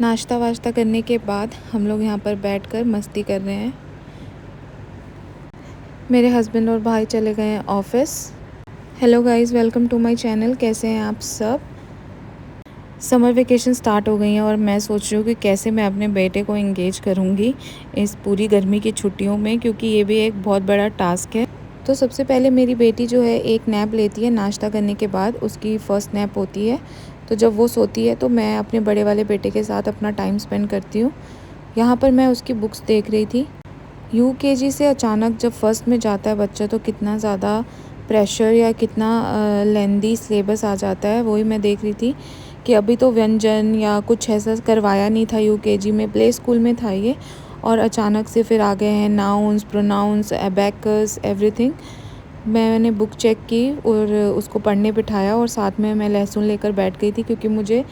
नाश्ता वाश्ता करने के बाद हम लोग यहाँ पर बैठकर मस्ती कर रहे हैं। मेरे हस्बैंड और भाई चले गए हैं office. Hello guys, welcome to my channel. कैसे हैं आप सब? समर वेकेशन स्टार्ट हो गई हैं और मैं सोच रही हूँ कि कैसे मैं अपने बेटे को एंगेज करूँगी इस पूरी गर्मी की छुट्टियों में, क्योंकि ये भी एक बहुत बड़ा टास्क है। तो सबसे पहले मेरी बेटी जो है एक नैप लेती है नाश्ता करने के बाद, उसकी फ़र्स्ट नैप होती है। तो जब वो सोती है तो मैं अपने बड़े वाले बेटे के साथ अपना टाइम स्पेंड करती हूँ। यहाँ पर मैं उसकी बुक्स देख रही थी। यूकेजी से अचानक जब फर्स्ट में जाता है बच्चा तो कितना ज़्यादा प्रेशर या कितना लेंदी सिलेबस आ जाता है, वही मैं देख रही थी कि अभी तो व्यंजन या कुछ ऐसा करवाया नहीं था यूकेजी में, प्ले स्कूल में था ये, और अचानक से फिर आ गए हैं नाउन्स, प्रोनाउंस, एबैकस, एवरीथिंग। मैंने बुक चेक की और उसको पढ़ने बिठाया और साथ में मैं लहसुन लेकर बैठ गई थी, क्योंकि मुझे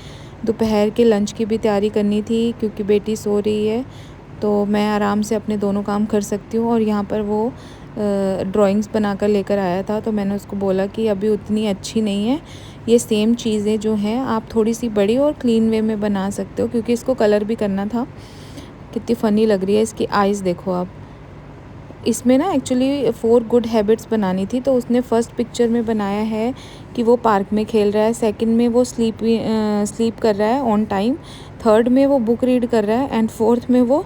दोपहर के लंच की भी तैयारी करनी थी, क्योंकि बेटी सो रही है तो मैं आराम से अपने दोनों काम कर सकती हूँ। और यहाँ पर वो ड्राइंग्स बनाकर लेकर आया था, तो मैंने उसको बोला कि अभी उतनी अच्छी नहीं है, ये सेम चीज़ें जो हैं आप थोड़ी सी बड़ी और क्लीन वे में बना सकते हो, क्योंकि इसको कलर भी करना था। कितनी फ़नी लग रही है इसकी आइज़, देखो आप। इसमें ना एक्चुअली 4 गुड हैबिट्स बनानी थी, तो उसने फर्स्ट पिक्चर में बनाया है कि वो पार्क में खेल रहा है, सेकंड में वो स्लीप कर रहा है ऑन टाइम, थर्ड में वो बुक रीड कर रहा है, एंड फोर्थ में वो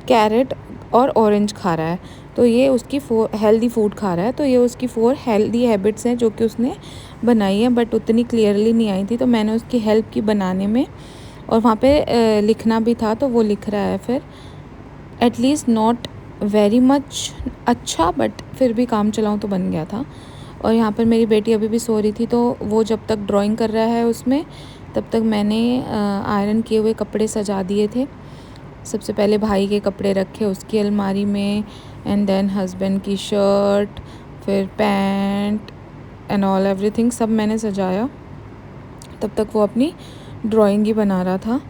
कैरेट और ऑरेंज खा रहा है। तो ये उसकी 4 हेल्दी फूड खा रहा है। तो ये उसकी 4 हेल्दी हैबिट्स हैं जो कि उसने बनाई है, बट उतनी क्लियरली नहीं आई थी, तो मैंने उसकी हेल्प की बनाने में। और वहाँ पे लिखना भी था, तो वो लिख रहा है फिर, एटलीस्ट नॉट वेरी मच अच्छा, बट फिर भी काम चलाऊँ तो बन गया था। और यहाँ पर मेरी बेटी अभी भी सो रही थी, तो वो जब तक ड्राइंग कर रहा है उसमें, तब तक मैंने आयरन किए हुए कपड़े सजा दिए थे। सबसे पहले भाई के कपड़े रखे उसकी अलमारी में, एंड देन हस्बैंड की शर्ट, फिर पैंट एंड ऑल एवरीथिंग सब मैंने सजाया। तब तक वो अपनी ड्राइंग ही बना रहा था।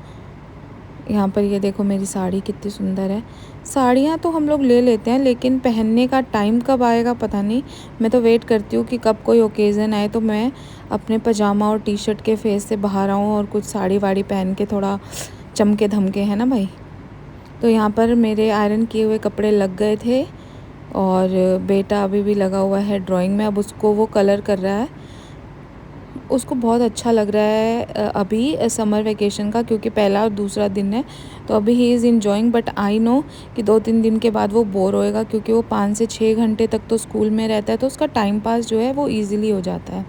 यहाँ पर ये देखो मेरी साड़ी कितनी सुंदर है। साड़ियाँ तो हम लोग ले लेते हैं, लेकिन पहनने का टाइम कब आएगा पता नहीं। मैं तो वेट करती हूँ कि कब कोई ओकेज़न आए तो मैं अपने पजामा और टी शर्ट के फेस से बाहर आऊँ और कुछ साड़ी वाड़ी पहन के थोड़ा चमके धमके, है ना भाई। तो यहाँ पर मेरे आयरन किए हुए कपड़े लग गए थे और बेटा अभी भी लगा हुआ है ड्राइंग में। अब उसको वो कलर कर रहा है, उसको बहुत अच्छा लग रहा है अभी समर वेकेशन का, क्योंकि पहला और दूसरा दिन है, तो अभी he is enjoying. But I know कि 2-3 दिन के बाद वो बोर होएगा, क्योंकि वो 5 से 6 घंटे तक तो स्कूल में रहता है, तो उसका टाइम पास जो है वो ईज़िली हो जाता है।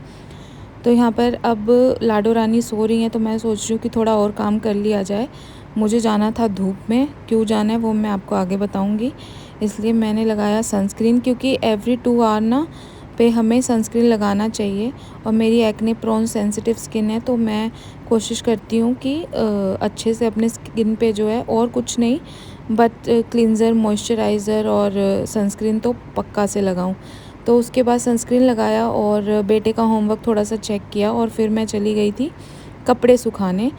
तो यहाँ पर अब लाडो रानी सो रही हैं, तो मैं सोच रही हूँ कि थोड़ा और काम कर लिया जाए। मुझे जाना था धूप में, क्यों जाना है वो मैं आपको आगे बताऊँगी। इसलिए मैंने लगाया सनस्क्रीन, क्योंकि एवरी 2 आवर ना पे हमें सनस्क्रीन लगाना चाहिए। और मेरी एक्ने प्रोन सेंसिटिव स्किन है, तो मैं कोशिश करती हूँ कि अच्छे से अपने स्किन पे जो है, और कुछ नहीं बट क्लिनज़र, मॉइस्चराइज़र और सनस्क्रीन तो पक्का से लगाऊँ। तो उसके बाद सनस्क्रीन लगाया और बेटे का होमवर्क थोड़ा सा चेक किया, और फिर मैं चली गई थी कपड़े सुखाने।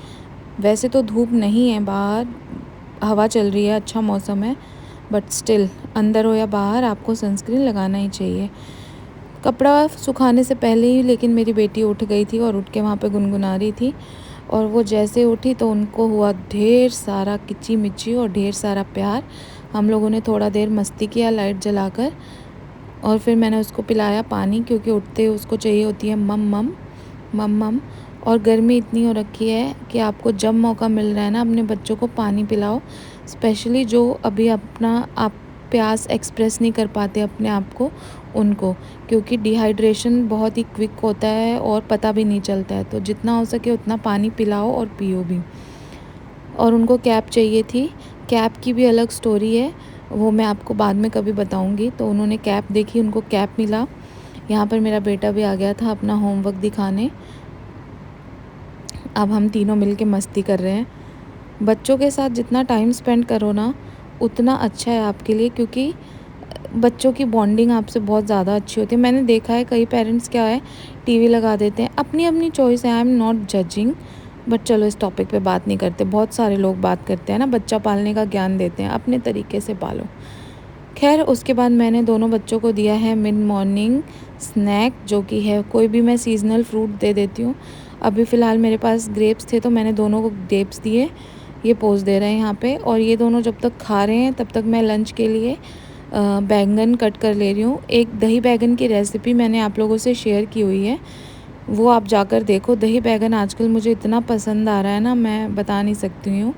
वैसे तो धूप नहीं है बाहर, हवा चल रही है, अच्छा मौसम है, बट स्टिल अंदर हो या बाहर आपको सनस्क्रीन लगाना ही चाहिए। कपड़ा सुखाने से पहले ही लेकिन मेरी बेटी उठ गई थी और उठ के वहाँ पे गुनगुना रही थी। और वो जैसे उठी तो उनको हुआ ढेर सारा किची मिची और ढेर सारा प्यार। हम लोगों ने थोड़ा देर मस्ती किया लाइट जलाकर, और फिर मैंने उसको पिलाया पानी, क्योंकि उठते ही उसको चाहिए होती है मम मम मम मम। और गर्मी इतनी हो रखी है कि आपको जब मौका मिल रहा है ना अपने बच्चों को पानी पिलाओ, स्पेशली जो अभी अपना आप प्यास एक्सप्रेस नहीं कर पाते अपने आप को, उनको, क्योंकि डिहाइड्रेशन बहुत ही क्विक होता है और पता भी नहीं चलता है। तो जितना हो सके उतना पानी पिलाओ और पियो भी। और उनको कैप चाहिए थी, कैप की भी अलग स्टोरी है, वो मैं आपको बाद में कभी बताऊंगी। तो उन्होंने कैप देखी, उनको कैप मिला। यहाँ पर मेरा बेटा भी आ गया था अपना होमवर्क दिखाने। अब हम तीनों मिल के मस्ती कर रहे हैं। बच्चों के साथ जितना टाइम स्पेंड करो ना उतना अच्छा है आपके लिए, क्योंकि बच्चों की बॉन्डिंग आपसे बहुत ज़्यादा अच्छी होती है। मैंने देखा है कई पेरेंट्स क्या है, टीवी लगा देते हैं, अपनी अपनी चॉइस है, I am not judging, but चलो इस टॉपिक पे बात नहीं करते। बहुत सारे लोग बात करते हैं ना, बच्चा पालने का ज्ञान देते हैं, अपने तरीके से पालो। खैर उसके बाद मैंने दोनों बच्चों को दिया है मिड मॉर्निंग स्नैक, जो कि है कोई भी मैं सीजनल फ्रूट दे देती हूँ। अभी फ़िलहाल मेरे पास ग्रेप्स थे, तो मैंने दोनों को ग्रेप्स दिए। ये पोज़ दे रहे हैं यहाँ पे। और ये दोनों जब तक खा रहे हैं तब तक मैं लंच के लिए बैंगन कट कर ले रही हूँ। एक दही बैंगन की रेसिपी मैंने आप लोगों से शेयर की हुई है, वो आप जाकर देखो। दही बैंगन आजकल मुझे इतना पसंद आ रहा है ना, मैं बता नहीं सकती हूँ।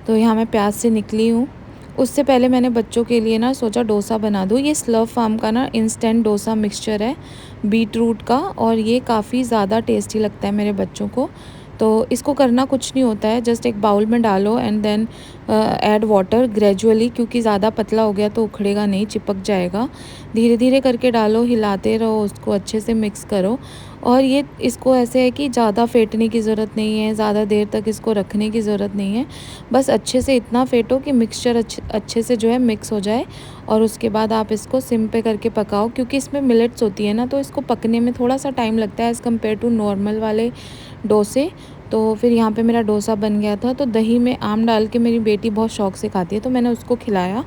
तो यहाँ मैं प्याज से निकली हूँ। उससे पहले मैंने बच्चों के लिए ना सोचा डोसा बना दूँ। ये स्लव फार्म का ना इंस्टेंट डोसा मिक्सचर है बीट रूट का, और ये काफ़ी ज़्यादा टेस्टी लगता है मेरे बच्चों को। तो इसको करना कुछ नहीं होता है, जस्ट एक बाउल में डालो and then add water gradually, क्योंकि ज़्यादा पतला हो गया तो उखड़ेगा नहीं, चिपक जाएगा। धीरे धीरे करके डालो, हिलाते रहो, उसको अच्छे से मिक्स करो। और ये इसको ऐसे है कि ज़्यादा फेंटने की ज़रूरत नहीं है, ज़्यादा देर तक इसको रखने की ज़रूरत नहीं है। बस अच्छे से इतना फेंटो कि मिक्सचर अच्छे से जो है मिक्स हो जाए, और उसके बाद आप इसको सिम पे करके पकाओ, क्योंकि इसमें मिलेट्स होती है ना, तो इसको पकने में थोड़ा सा टाइम लगता है एज़ कम्पेयर टू नॉर्मल वाले डोसे। तो फिर यहाँ पे मेरा डोसा बन गया था। तो दही में आम डाल के मेरी बेटी बहुत शौक़ से खाती है, तो मैंने उसको खिलाया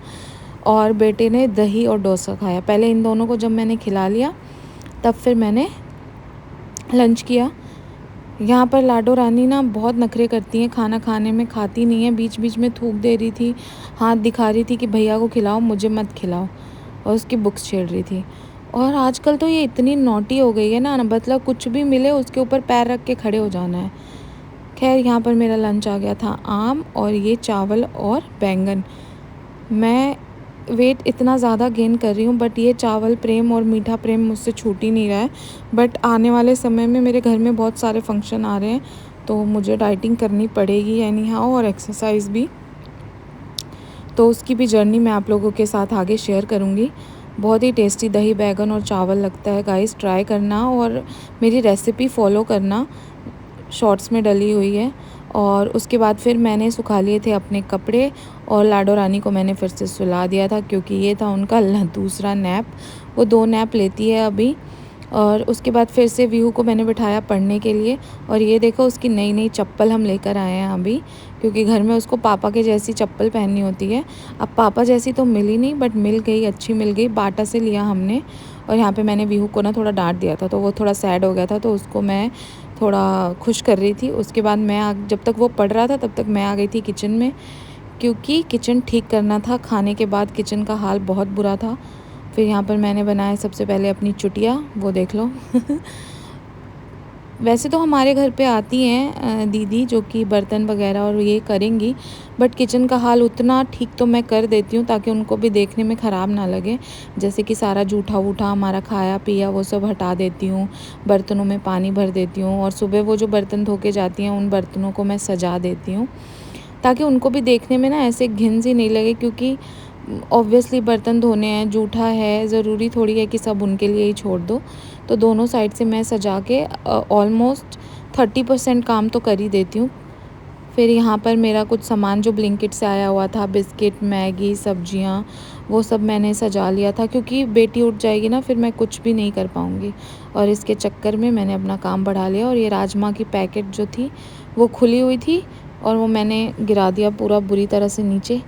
और बेटे ने दही और डोसा खाया। पहले इन दोनों को जब मैंने खिला लिया तब फिर मैंने लंच किया। यहाँ पर लाडो रानी ना बहुत नखरे करती हैं, खाना खाने में खाती नहीं है, बीच बीच में थूक दे रही थी, हाथ दिखा रही थी कि भैया को खिलाओ, मुझे मत खिलाओ, और उसकी बुक्स छेड़ रही थी। और आजकल तो ये इतनी नॉटी हो गई है ना, मतलब कुछ भी मिले उसके ऊपर पैर रख के खड़े हो जाना है। खैर यहाँ पर मेरा लंच आ गया था आम और ये चावल और बैंगन। मैं वेट इतना ज़्यादा गेन कर रही हूँ, बट ये चावल प्रेम और मीठा प्रेम मुझसे छूट ही नहीं रहा है। बट आने वाले समय में मेरे घर में बहुत सारे फंक्शन आ रहे हैं, तो मुझे डाइटिंग करनी पड़ेगी एनी हाउ, और एक्सरसाइज भी। तो उसकी भी जर्नी मैं आप लोगों के साथ आगे शेयर करूँगी। बहुत ही टेस्टी दही बैंगन और चावल लगता है गाइस, ट्राई करना और मेरी रेसिपी फॉलो करना, शॉर्ट्स में डली हुई है। और उसके बाद फिर मैंने सुखा लिए थे अपने कपड़े, और लाडो रानी को मैंने फिर से सुला दिया था, क्योंकि ये था उनका दूसरा नैप। वो 2 नैप लेती है अभी। और उसके बाद फिर से विहू को मैंने बिठाया पढ़ने के लिए, और ये देखो उसकी नई नई चप्पल हम लेकर आए हैं अभी, क्योंकि घर में उसको पापा के जैसी चप्पल पहननी होती है। अब पापा जैसी तो मिली नहीं, बट मिल गई, अच्छी मिल गई, बाटा से लिया हमने। और यहाँ पे मैंने विहू को ना थोड़ा डांट दिया था, तो वो थोड़ा सैड हो गया था, तो उसको मैं थोड़ा खुश कर रही थी। उसके बाद मैं जब तक वो पढ़ रहा था तब तक मैं आ गई थी किचन में, क्योंकि किचन ठीक करना था। खाने के बाद किचन का हाल बहुत बुरा था। फिर यहाँ पर मैंने बनाया सबसे पहले अपनी चुटिया, वो देख लो। वैसे तो हमारे घर पे आती हैं दीदी, जो कि बर्तन वगैरह और ये करेंगी, बट किचन का हाल उतना ठीक तो मैं कर देती हूँ ताकि उनको भी देखने में ख़राब ना लगे। जैसे कि सारा जूठा वूठा हमारा खाया पिया वो सब हटा देती हूँ, बर्तनों में पानी भर देती हूँ, और सुबह वो जो बर्तन धो के जाती हैं उन बर्तनों को मैं सजा देती हूँ, ताकि उनको भी देखने में ना ऐसे घिन सी नहीं लगे। क्योंकि ऑब्वियसली बर्तन धोने हैं, जूठा है, ज़रूरी थोड़ी है कि सब उनके लिए ही छोड़ दो। तो दोनों साइड से मैं सजा के ऑलमोस्ट 30% काम तो कर ही देती हूँ। फिर यहाँ पर मेरा कुछ सामान जो ब्लिंकिट से आया हुआ था, बिस्किट, मैगी, सब्जियाँ, वो सब मैंने सजा लिया था, क्योंकि बेटी उठ जाएगी ना फिर मैं कुछ भी नहीं कर पाऊँगी। और इसके चक्कर में मैंने अपना काम बढ़ा लिया। और ये राजमा की पैकेट जो थी वो खुली हुई थी, और वो मैंने गिरा दिया पूरा बुरी तरह से नीचे।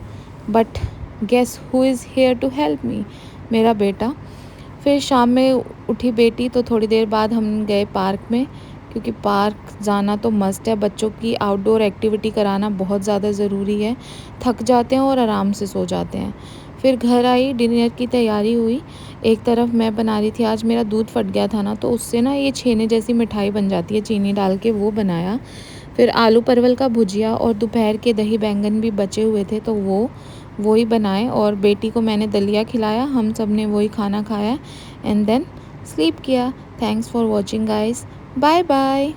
But guess who is here to help me, मेरा बेटा। फिर शाम में उठी बेटी, तो थोड़ी देर बाद हम गए पार्क में, क्योंकि पार्क जाना तो मस्ट है। बच्चों की आउटडोर एक्टिविटी कराना बहुत ज़्यादा ज़रूरी है, थक जाते हैं और आराम से सो जाते हैं। फिर घर आई, डिनर की तैयारी हुई। एक तरफ मैं बना रही थी, आज मेरा दूध फट गया था ना, तो उससे ना ये छेने जैसी मिठाई बन जाती है चीनी डाल के, वो बनाया। फिर आलू परवल का भुजिया, और दोपहर के दही बैंगन भी बचे हुए थे तो वो ही बनाए, और बेटी को मैंने दलिया खिलाया। हम सब ने वही खाना खाया एंड देन स्लीप किया। Thanks for watching guys, bye bye.